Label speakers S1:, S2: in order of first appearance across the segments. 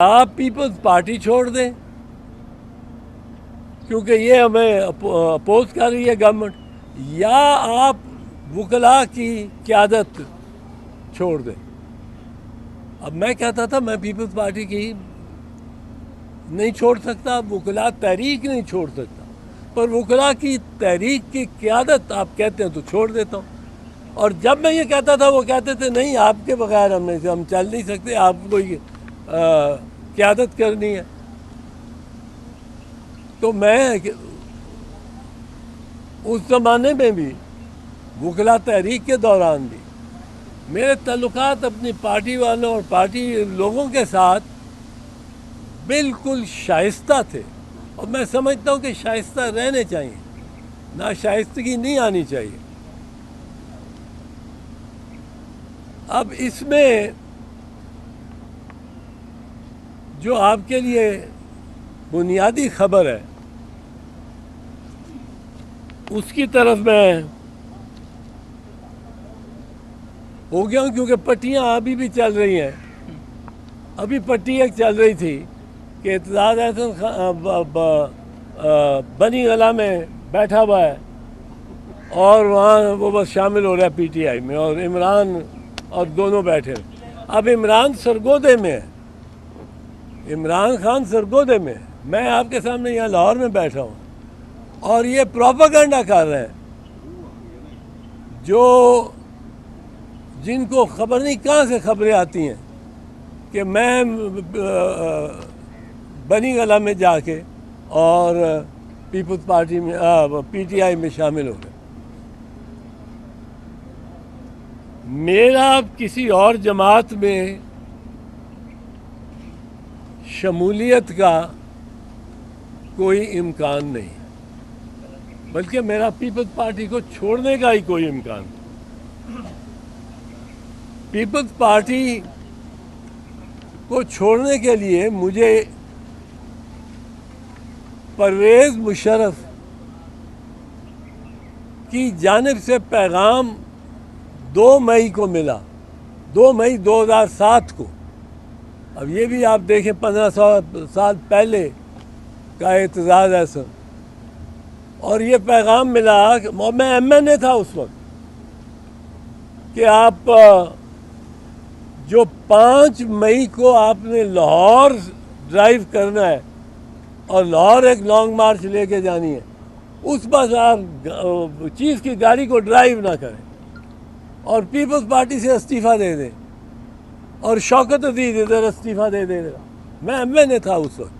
S1: آپ Peoples party چھوڑ دیں کیونکہ یہ ہمیں اپوز کر رہی ہے گورنمنٹ، یا آپ وکلاء کی قیادت چھوڑ دیں۔ اب میں کہتا تھا میں پیپلز پارٹی کی نہیں چھوڑ سکتا، وکلاء تحریک نہیں چھوڑ سکتا، پر وکلاء کی تحریک کی قیادت آپ کہتے ہیں تو چھوڑ دیتا ہوں۔ اور جب میں یہ کہتا تھا وہ کہتے تھے نہیں آپ کے بغیر ہم چل نہیں سکتے، آپ کو قیادت کرنی ہے۔ تو میں اس زمانے میں بھی وکلاء تحریک کے دوران بھی میرے تعلقات اپنی پارٹی والوں اور پارٹی لوگوں کے ساتھ بالکل شائستہ تھے، اور میں سمجھتا ہوں کہ شائستہ رہنے چاہیے، ناشائستگی نہیں آنی چاہیے۔ اب اس میں جو آپ کے لیے بنیادی خبر ہے اس کی طرف میں ہو گیا ہوں، کیونکہ پٹیاں ابھی بھی چل رہی ہیں۔ ابھی پٹی ایک چل رہی تھی کہ اعتزاز احسن بنی گلہ میں بیٹھا ہوا ہے اور وہاں وہ بس شامل ہو رہا ہے پی ٹی آئی میں، اور عمران اور دونوں بیٹھے۔ اب عمران سرگودے میں ہے، عمران خان سرگودے میں ہے، میں آپ کے سامنے یہاں لاہور میں بیٹھا ہوں، اور یہ پروپیگنڈا کر رہے ہیں جن کو خبر نہیں کہاں سے خبریں آتی ہیں کہ میں بنی گلہ میں جا کے اور پیپلز پارٹی میں پی ٹی آئی میں شامل ہو گئے۔ میرا کسی اور جماعت میں شمولیت کا کوئی امکان نہیں، بلکہ میرا پیپلز پارٹی کو چھوڑنے کا ہی کوئی امکان نہیں۔ پیپلز پارٹی کو چھوڑنے کے لیے مجھے پرویز مشرف کی جانب سے پیغام 2 مئی کو ملا، 2 مئی 2007 کو۔ اب یہ بھی آپ دیکھیں 15 سال پہلے کا اعتزاز احسن، اور یہ پیغام ملا کہ میں ایم این اے تھا اس وقت، کہ آپ جو 5 مئی کو آپ نے لاہور ڈرائیو کرنا ہے اور لاہور ایک لانگ مارچ لے کے جانی ہے، اس بس آپ چیف کی گاڑی کو ڈرائیو نہ کریں اور پیپلز پارٹی سے استعفیٰ دے دیں، اور شوکت عزیز ادھر استعفیٰ دے دے گا۔ میں ایم این اے تھا اس وقت،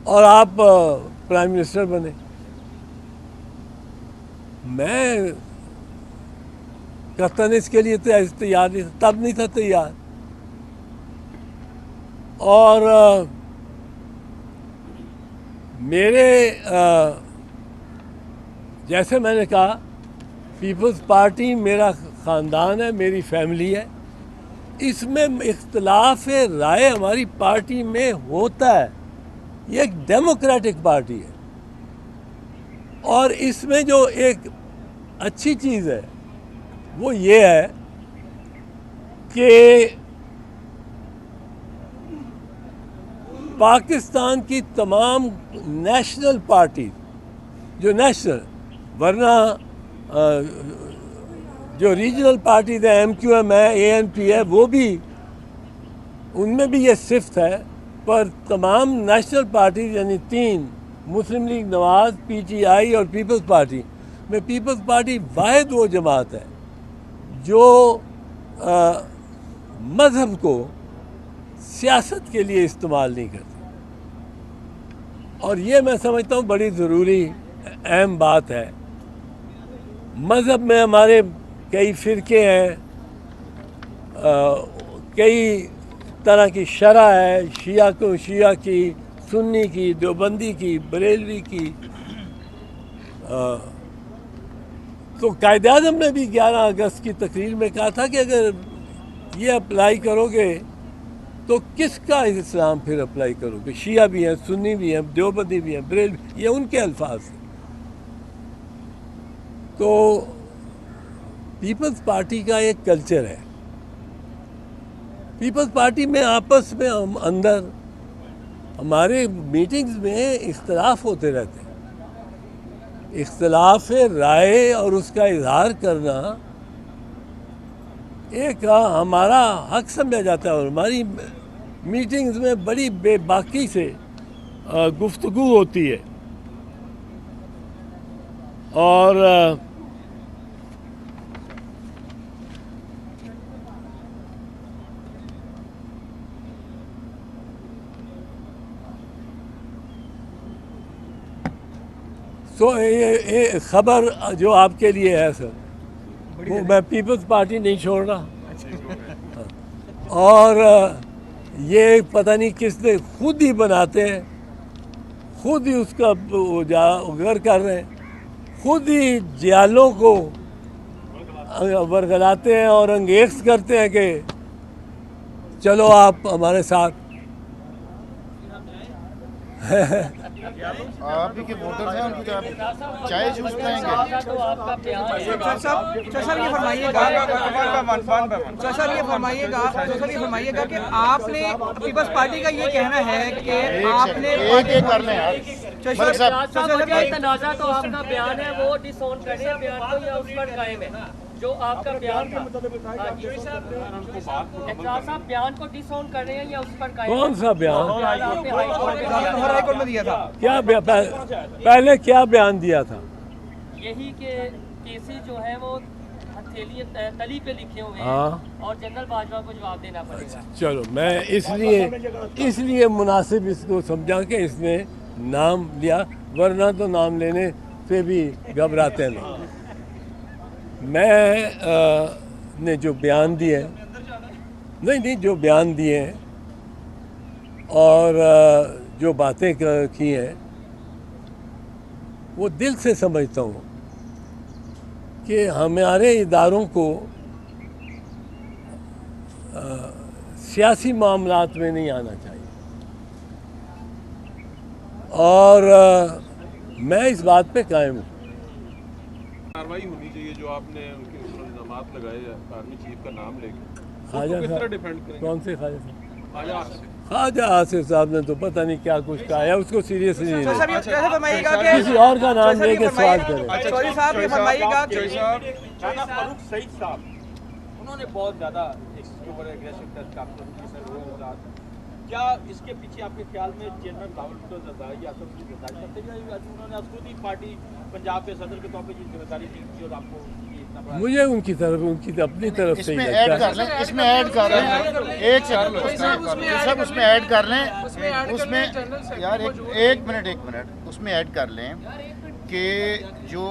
S1: اور آپ پرائم منسٹر بنے۔ میں قطعاً اس کے لیے تیار نہیں تھا، تب نہیں تھا تیار۔ اور میرے جیسے میں نے کہا پیپلز پارٹی میرا خاندان ہے، میری فیملی ہے، اس میں اختلاف رائے ہماری پارٹی میں ہوتا ہے، یہ ایک ڈیموکریٹک پارٹی ہے، اور اس میں جو ایک اچھی چیز ہے وہ یہ ہے کہ پاکستان کی تمام نیشنل پارٹی جو نیشنل، ورنہ جو ریجنل پارٹیز ہیں، ایم کیو ایم ہے، اے این پی ہے، وہ بھی ان میں بھی یہ صفت ہے، پر تمام نیشنل پارٹیز یعنی 3 مسلم league Nawaz, P T I اور پیپلز پارٹی میں پیپلز پارٹی واحد وہ جماعت ہے جو مذہب کو سیاست کے لیے استعمال نہیں کرتی، اور یہ میں سمجھتا ہوں بڑی ضروری اہم بات ہے۔ مذہب میں ہمارے کئی فرقے ہیں، کئی طرح کی شرح ہے، شیعہ کی، سنی کی، دیوبندی کی، بریلوی کی۔ تو قائد اعظم نے بھی 11 اگست کی تقریر میں کہا تھا کہ اگر یہ اپلائی کرو گے تو کس کا اسلام پھر اپلائی کرو گے؟ شیعہ بھی ہیں، سنی بھی ہیں، دیوبندی بھی ہیں، بریلوی، یہ ان کے الفاظ ہیں۔ تو پیپلز پارٹی کا ایک کلچر ہے پیپلز پارٹی میں آپس میں ہم اندر ہمارے میٹنگز میں اختلاف ہوتے رہتے ہیں. اختلاف رائے اور اس کا اظہار کرنا ایک ہمارا حق سمجھا جاتا ہے, اور ہماری میٹنگز میں بڑی بے باکی سے گفتگو ہوتی ہے. اور یہ خبر جو آپ کے لیے ہے سر, وہ میں پیپلز پارٹی نہیں چھوڑ رہا, اور یہ پتہ نہیں کس نے خود ہی بناتے ہیں, خود ہی اس کا اجاگر کر رہے ہیں, خود ہی جیالوں کو ورگلاتے ہیں اور انگیز کرتے ہیں کہ چلو آپ ہمارے ساتھ.
S2: آپ ہی کے ووٹرز ہیں, ان کو کیا چائے جوس پلائیں گے؟
S3: صاحب یہ فرمائیے گا کہ آپ نے پیپلز پارٹی کا یہ کہنا ہے کہ آپ نے
S2: ایک کر لیں
S4: تنازع تو آپ کا بیان ہے وہ ڈس آن کریں بیان کو یا اس پر قائم ہے جو آپ کا بیان تھا. اعتراض صاحب بیان کو ڈس آن کر رہے ہیں یا اس پر قائم؟
S1: کون سا بیان؟
S3: ہائی کورٹ میں دیا تھا.
S1: کیا پہلے کیا بیان دیا تھا؟
S4: یہی کہ کیسی جو ہے وہ ہتھیلی تلی پہ لکھے ہوئے ہیں
S1: ہاں,
S4: اور جنرل باجوہ کو جواب دینا پڑے گا.
S1: چلو میں اس لیے مناسب اس کو سمجھا کہ اس نے نام لیا, ورنہ تو نام لینے سے بھی گھبراتے نہیں. میں نے جو بیان دیے نہیں جو بیان دیے ہیں اور جو باتیں کی ہیں وہ دل سے سمجھتا ہوں کہ ہمارے اداروں کو سیاسی معاملات میں نہیں آنا چاہیے, اور میں اس بات پہ قائم ہوں.
S5: کارروائی ہونی چاہیے جو آپ نے ان کے اوپر الزامات لگائے آرمی چیف کا نام لے کے,
S1: خواجہ
S5: کس طرح
S1: صاحب
S5: ڈیفینڈ کریں گے؟
S1: کون سے خواجہ صاحب؟
S5: خواجہ آصف.
S1: خواجہ آصف صاحب نے تو پتہ نہیں کیا کچھ کہا ہے, اس کو سیریسلی نہیں
S3: صاحب
S1: لیا.
S3: یہ کیسے فرمائیے گا کہ
S1: کسی اور کا نام لے کے سوال کریں.
S3: چوہدری صاحب یہ فرمائیے گا کہ
S6: رانا فاروق سعید صاحب انہوں نے بہت زیادہ اس کے اوپر ایگریسو ٹچ کاپٹن کی سر ہوئے, کیا اس کے پیچھے آپ کے خیال میں چیئرمین بلاول بھٹو زرداری یا آصف کی ذمہ داری کرتے ہیں؟ انہوں نے خود ہی پارٹی پنجاب کے صدر کے طور پہ یہ ذمہ داری دی تھی اور آپ کو اتنا بڑا
S1: مجھے ان کی طرف اپنی طرف
S2: اس
S1: سے ہی
S2: میں ایڈ
S1: لگتا
S2: کر
S1: ہے.
S2: لیں, اس میں ایڈ کر لیں, ایک سیکنڈ سب اس میں ایڈ کر لیں, اس میں یار ایک منٹ اس میں ایڈ کر لیں کہ جو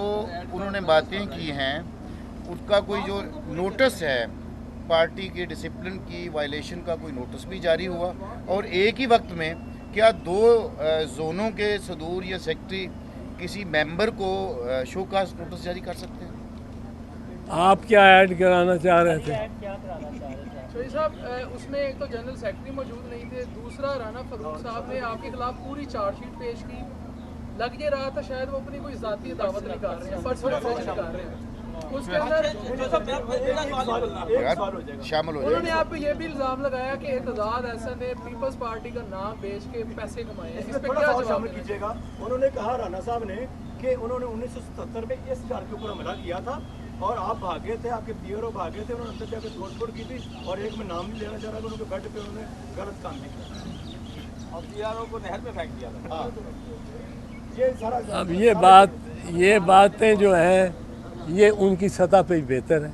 S2: انہوں نے باتیں کی ہیں اس کا کوئی جو نوٹس ہے پارٹی کے ڈسپلن کی وائلیشن کا کوئی نوٹس بھی جاری ہوا, اور ایک ہی وقت میں کیا دو زونوں کے صدور یا سیکٹری کسی ممبر کو شو کاز نوٹس جاری کر سکتے ہیں؟
S1: آپ کیا ایڈ کرانا چاہ رہے تھے؟
S7: شوئی صاحب اس میں ایک تو جنرل سیکرٹری موجود نہیں تھے, دوسرا رانا فاروق صاحب نے آپ کے خلاف پوری چارج شیٹ پیش کی. لگ یہ رہا تھا شاید وہ اپنی کوئی ذاتی دعوت نکال رہے ہیں, پرسنل فوج نکال رہے ہیں. اس کے اندر
S2: شامل ہو
S7: انہوں نے
S2: جائے.
S7: آپ پہ یہ بھی الزام لگایا کہ اعتزاز احسن نے پیپلز پارٹی کا نام بیچ کے پیسے کمائے ہیں. اس پہ کیا جواب
S8: کیجیے گا؟ انہوں نے کہا رانا صاحب نے کہ انہوں نے 1977 میں اس گھر کے اوپر حملہ کیا تھا اور آپ بھاگے تھے, آپ کے پی او بھاگے تھے, انہوں نے اندر جا کے توڑ پھوڑ کی تھی, اور ایک میں نام نہیں لینا چاہ رہا کہ ان کے بیڈ پہ انہوں نے غلط کام بھی کیا
S6: اور پی آر او کو نہر میں پھینک دیا تھا.
S8: یہ سارا
S1: اب یہ باتیں جو ہیں یہ ان کی سطح پہ ہی بہتر ہے.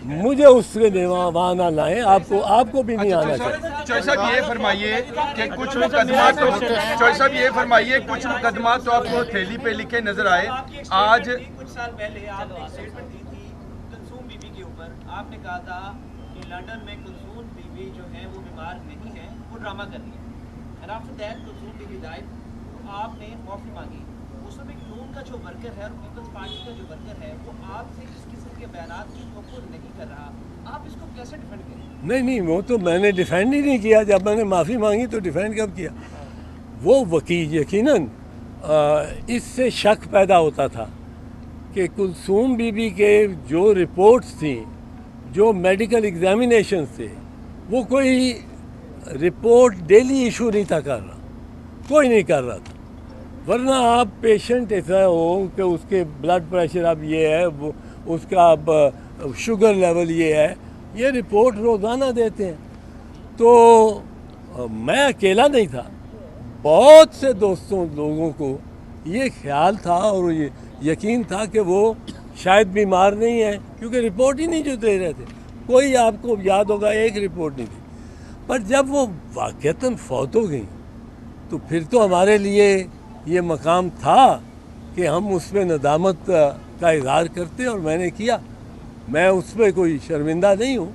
S1: مجھے اس کے وہاں نہ لائیں, آپ کو بھی نہیں آنا چاہیے.
S9: چوہدری صاحب یہ فرمائیے کہ کچھ مقدمات چوہدری صاحب یہ فرمائیے کچھ مقدمات تو آپ کو تھیلی پہ لکھے نظر آئے. آج
S10: کچھ سال پہلے آپ نے اسٹیٹمنٹ دی تھی کلثوم بی بی کے اوپر, آپ نے کہا تھا کہ لنڈن میں کلثوم بی بی جو ہے وہ بیمار نہیں ہے, وہ ڈرامہ کر رہی ہے. And after that Kulsoom Bibi died, آپ نے معافی مانگی. اس میں نون کا جو ورکر ہے اور پیپلز پارٹی کا جو ورکر ہے وہ آپ سے اس قسم کے بیانات کی توقع نہیں کر رہا. آپ اس کو کیسے ڈیفینڈ کریں؟
S1: نہیں وہ تو میں نے ڈیفینڈ ہی نہیں کیا. جب میں نے معافی مانگی تو ڈیفینڈ کب کیا؟ وہ وکیل یقیناً اس سے شک پیدا ہوتا تھا کہ کلثوم بی بی کے جو رپورٹس تھیں, جو میڈیکل ایگزامینیشنز تھے, वो कोई रिपोर्ट डेली इशू नहीं था कर रहा, कोई नहीं कर रहा था। वरना आप पेशेंट ऐसा हो कि उसके ब्लड प्रेशर अब ये है, वो उसका अब शुगर लेवल ये है, ये रिपोर्ट रोज़ाना देते हैं। तो मैं अकेला नहीं था, बहुत से दोस्तों लोगों को ये ख्याल था और ये यकीन था कि वो शायद बीमार नहीं है, क्योंकि रिपोर्ट ही नहीं जो दे रहे थे। कोई आपको याद होगा एक रिपोर्ट नहीं थी। पर जब वो वाक़तन फौत हो गई तो फिर तो हमारे लिए ये मकाम था कि हम उस पर नदामत का इज़हार करते, और मैंने किया। मैं उस पर कोई शर्मिंदा नहीं हूँ।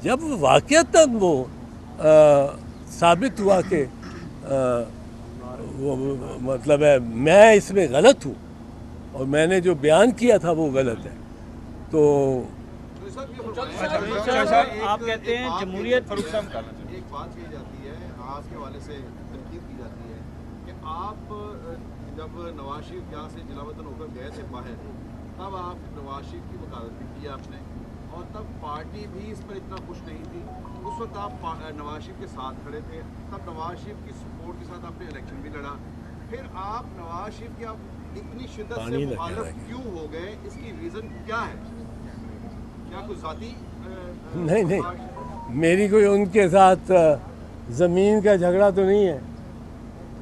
S1: जब वाक़तन वो साबित हुआ कि वो मतलब है मैं इसमें गलत हूँ और मैंने जो बयान किया था वो गलत है, तो
S6: आप कहते हैं जमहूरियत
S5: एक बात कही जाती है, आज के हवाले से तनकीद की जाती है कि आप जब नवाज शरीफ यहाँ से जिला वतन होकर गए थे बाहर, तब आप नवाज शरीफ की वकालत भी की आपने, और तब पार्टी भी इस पर इतना खुश नहीं थी। उस वक्त आप नवाज शरीफ के साथ खड़े थे, तब नवाज शरीफ की सपोर्ट के साथ आपने इलेक्शन भी लड़ा। फिर आप नवाज शरीफ की आप इतनी शिद्दत से मुखालिफ क्यों हो गए, इसकी रीज़न क्या है? क्या कुछ ज़ाती
S1: नहीं, मेरी कोई उनके साथ ज़मीन का झगड़ा तो नहीं है,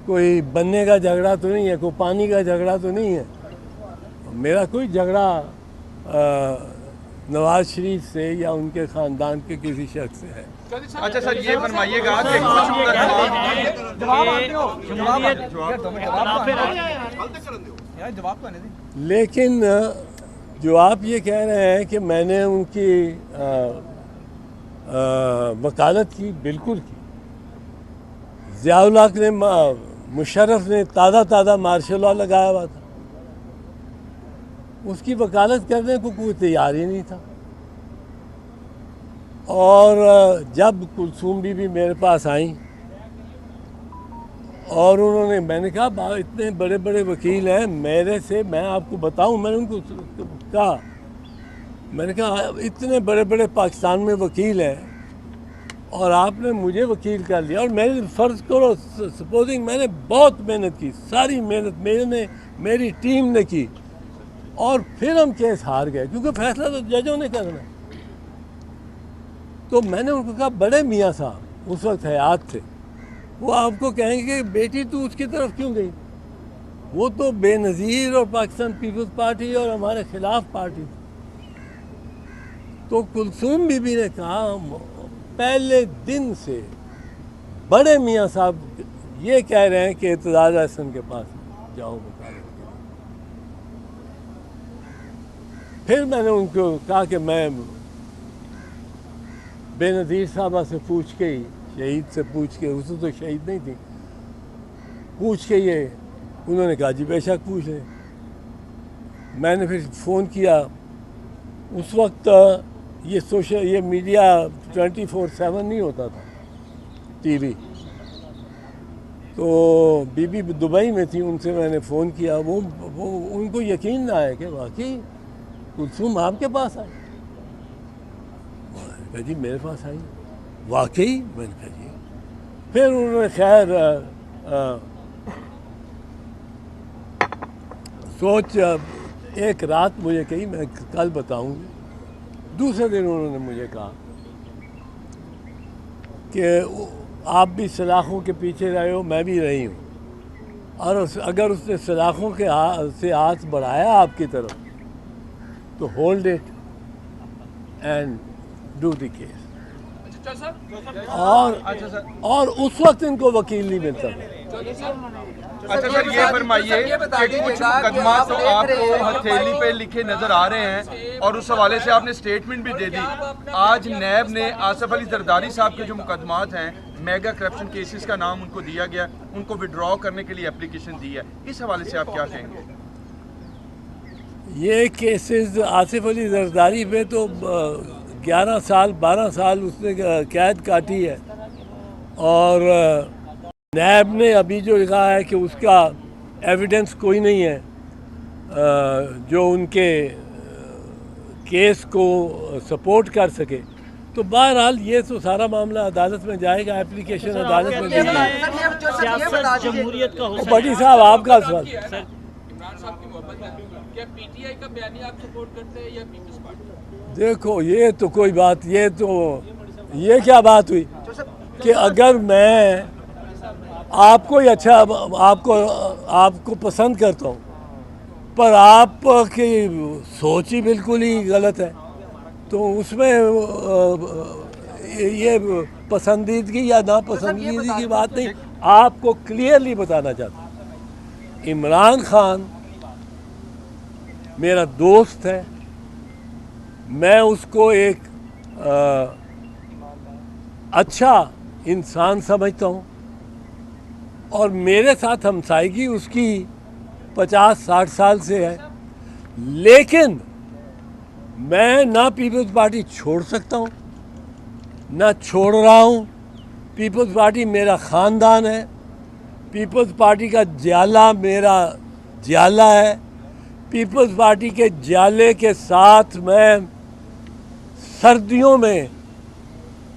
S1: कोई बनने का झगड़ा तो नहीं है, कोई पानी का झगड़ा तो नहीं है। मेरा कोई झगड़ा नवाज शरीफ से या उनके ख़ानदान के किसी शख्स से है।
S9: अच्छा सर, ये फरमाइएगा कि
S1: लेकिन जो आप ये कह रहे हैं कि मैंने उनकी वकालत की, बिल्कुल की। ज़ियाउल हक ने, मुशर्रफ ने ताज़ा मार्शल लॉ लगाया हुआ था, उसकी वकालत करने को कोई तैयार ही नहीं था। और जब कुलसूम बीबी मेरे पास आई और उन्होंने, मैंने कहा इतने बड़े बड़े वकील हैं मेरे से, मैं आपको बताऊं, मैंने उनको कहा, मैंने कहा इतने बड़े बड़े पाकिस्तान में वकील हैं और आपने मुझे वकील कर लिया। और मेरे फ़र्ज़ करो, सपोजिंग मैंने बहुत मेहनत की, सारी मेहनत मेरी टीम ने की, और फिर हम केस हार गए, क्योंकि फैसला तो जजों ने करना है। तो मैंने उनको कहा, बड़े मियाँ साहब उस वक्त हयात थे, वो आपको कहेंगे कि बेटी तू उसकी तरफ क्यों गई, वो तो बेनज़ीर और पाकिस्तान पीपल्स पार्टी और हमारे खिलाफ पार्टी। तो कुलसूम बीबी ने कहा, पहले दिन से बड़े मियाँ साहब ये कह रहे हैं कि एतजाज हसन के पास जाओ वकालत के लिए। फिर मैंने उनको कहा कि मैं बेनज़ीर साहबा से पूछ के ही, शहीद से पूछ के, उससे तो शहीद नहीं थी, पूछ के ये, उन्होंने कहा जी बेशक पूछ ले। मैंने फिर फ़ोन किया, उस वक्त ये मीडिया 24/7 नहीं होता था, टीवी, तो बीबी दुबई में थी, उनसे मैंने फ़ोन किया, वो उनको यकीन ना आया कि वाकई कुलसूम आपके पास आई। कहा जी मेरे पास आई, वाकई? मैंने कहा जी। फिर उन्होंने खैर सोच एक रात मुझे कही, मैं कल बताऊंगी। दूसरे दिन उन्होंने मुझे कहा कि आप भी सलाखों के पीछे रहे हो, मैं भी रही हूँ, और अगर उसने सलाखों के से हाथ बढ़ाया आपकी तरफ तो hold it and do the case. और उस वक्त इनको वकील नहीं मिलता था।
S9: अच्छा सर, ये फरमाइए कि कुछ मुकदमा तो आपको हथेली पे लिखे नजर आ रहे हैं और उस हवाले से आपने स्टेटमेंट भी दे दी। आज नैब ने आसिफ अली जरदारी साहब के जो मुकदमात हैं, मेगा करप्शन केसेस का नाम उनको दिया गया, उनको विड्रॉ करने के लिए एप्लीकेशन दी है, इस हवाले से आप क्या कहेंगे?
S1: ये केसेस आसिफ अली जरदारी पे तो 11 साल 12 साल उसने कैद काटी है, और नैब ने अभी जो कहा है कि उसका एविडेंस कोई नहीं है जो उनके केस को सपोर्ट कर सके, तो बहरहाल ये तो सारा मामला अदालत में जाएगा, एप्लीकेशन अदालत में दी जाएगी।
S6: जमहूरियत का हो
S1: भट्टी साहब आपका सवाल।
S7: इमरान साहब की मोहब्बत है, क्या पीटीआई का बयानी आप सपोर्ट करते हैं या पीपल्स पार्टी?
S1: देखो ये तो कोई बात, ये क्या बात हुई कि अगर मैं आपको ही अच्छा आपको पसंद करता हूँ पर आपकी सोच ही बिल्कुल ही गलत है, तो उसमें ये पसंदीदगी या नापसंदीदगी की बात नहीं, आपको क्लियरली बताना चाहता हूँ। इमरान खान मेरा दोस्त है, मैं उसको एक अच्छा इंसान समझता हूँ और मेरे साथ हमसायगी उसकी 50-60 साल से है, लेकिन मैं ना पीपल्स पार्टी छोड़ सकता हूँ ना छोड़ रहा हूँ। पीपल्स पार्टी मेरा ख़ानदान है, पीपल्स पार्टी का जाला मेरा जाला है, पीपल्स पार्टी के जाले के साथ मैं सर्दियों में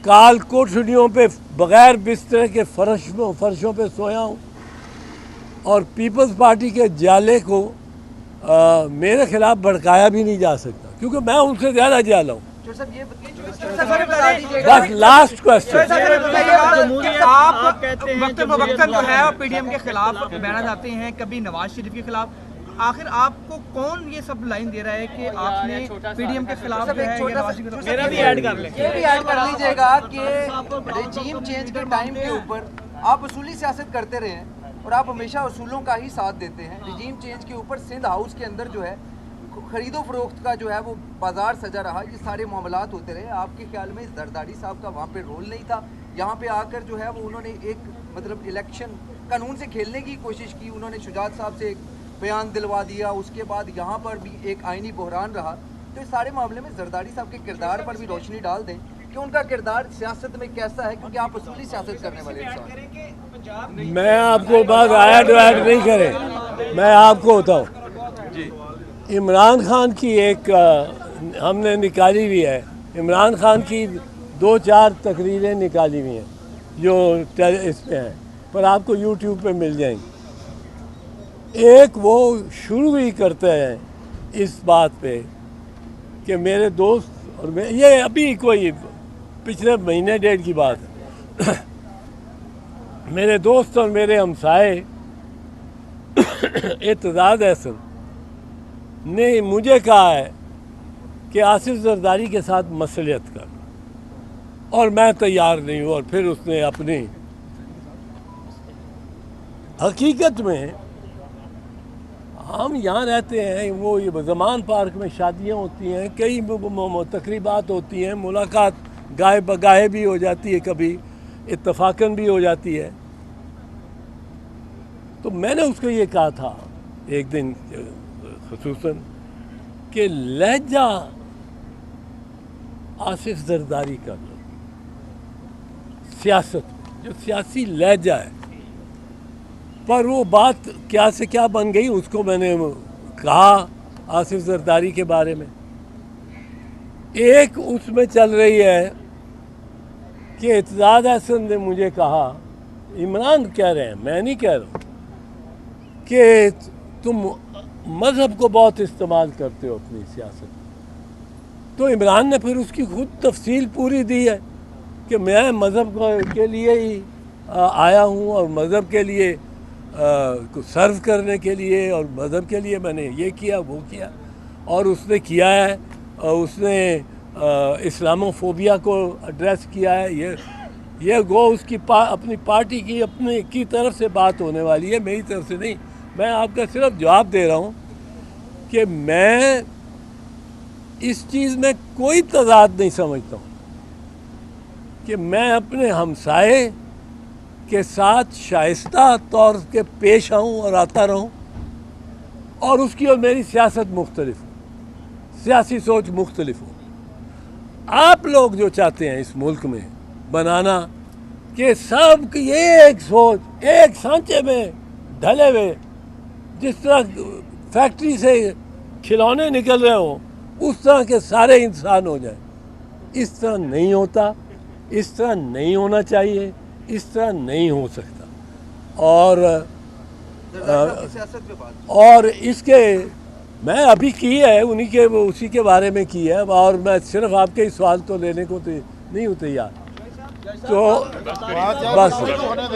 S1: काल कोठरियों पे बग़ैर बिस्तर के फर्शों पे सोया हूँ और पीपल्स पार्टी के जाले को मेरे खिलाफ भड़काया भी नहीं जा सकता क्योंकि मैं उनसे ज़्यादा जाला हूँ। बस लास्ट क्वेश्चन,
S3: आप वक्तन जो है पीडीएम के खिलाफ बयान जाते हैं, कभी नवाज शरीफ के खिलाफ, आखिर आपको कौन ये सब लाइन दे रहा है कि आपने पीडीएम के खिलाफ
S6: मेरा भी ऐड कर लें,
S11: ये भी ऐड कर लीजिएगा कि रेजीम चेंज के टाइम के ऊपर आप उसूली सियासत करते रहे हैं और आप हमेशा उसूलों का ही साथ देते हैं। रेजीम चेंज के ऊपर सिंध हाउस के अंदर जो है खरीदो फरोख्त का जो है वो बाजार सजा रहा, ये सारे मामलात होते रहे। आपके ख्याल में जरदारी साहब का वहाँ पे रोल नहीं था? यहाँ पे आकर जो है वो उन्होंने एक मतलब इलेक्शन कानून से खेलने की कोशिश की, उन्होंने शुजात साहब से एक बयान दिलवा दिया, उसके बाद यहाँ पर भी एक आइनी बहरान रहा। तो इस सारे मामले में जरदारी साहब के किरदार पर भी रोशनी डाल दें कि उनका किरदार सियासत में कैसा है, क्योंकि आप उसूली सियासत करने वाले इंसान।
S1: मैं आपको बात ऐड नहीं करें, मैं आपको बताऊँ। इमरान खान की एक हमने निकाली हुई है, इमरान खान की 2-4 तकरीरें निकाली हुई हैं जो इस पे हैं, पर आपको यूट्यूब पे मिल जाएंगी। एक वो शुरू ही करते हैं इस बात पे कि मेरे दोस्त और ये अभी कोई पिछले महीने डेढ़ की बात है मेरे दोस्त और मेरे हमसाए एतजाज़ अहसन ने मुझे कहा है कि आसिफ जरदारी के साथ मसलियत कर, और मैं तैयार नहीं हूँ। और फिर उसने अपनी हकीकत में हम यहाँ रहते हैं, वो ये ज़मान पार्क में शादियाँ होती हैं, कई तकरीबात होती हैं, मुलाकात गाहे बगाहे भी हो जाती है, कभी इत्तफाकन भी हो जाती है। तो मैंने उसको ये कहा था एक दिन खुसूसन कि लहजा आसिफ जरदारी कर लो सियासत में, जो सियासी लहजा है। पर वो बात क्या से क्या बन गई, उसको मैंने कहा आसिफ जरदारी के बारे में। एक उसमें चल रही है कि एतजाज़ अहसन ने मुझे कहा, इमरान कह रहे हैं, मैं नहीं कह रहा हूँ, कि तुम मज़हब को बहुत इस्तेमाल करते हो अपनी सियासत में। तो इमरान ने फिर उसकी खुद तफसील पूरी दी है कि मैं मज़हब के लिए ही आया हूँ और मज़हब के लिए को सर्व करने के लिए, और मज़हब के लिए मैंने ये किया वो किया। और उसने किया है, उसने इस्लामोफोबिया को एड्रेस किया है। ये गो उसकी अपनी पार्टी की अपने की तरफ से बात होने वाली है, मेरी तरफ से नहीं। मैं आपका सिर्फ जवाब दे रहा हूँ कि मैं इस चीज़ में कोई तज़ाद नहीं समझता हूँ कि मैं अपने हमसाए के साथ शाइस्ता तौर के पेश आऊँ और आता रहूँ, और उसकी और मेरी सियासत मुख्तलिफ हो, सियासी सोच मुख्तलिफ हो। आप लोग जो चाहते हैं इस मुल्क में बनाना कि सब की एक सोच एक सांचे में ढले हुए, जिस तरह फैक्ट्री से खिलौने निकल रहे हो उस तरह के सारे इंसान हो जाए, इस तरह नहीं होता, इस तरह नहीं होना चाहिए, इस तरह नहीं हो सकता। और इसके मैं अभी की है, उन्हीं के उसी के बारे में की है, और मैं सिर्फ आपके ही सवाल तो लेने को तो नहीं हूँ तैयार। तो बस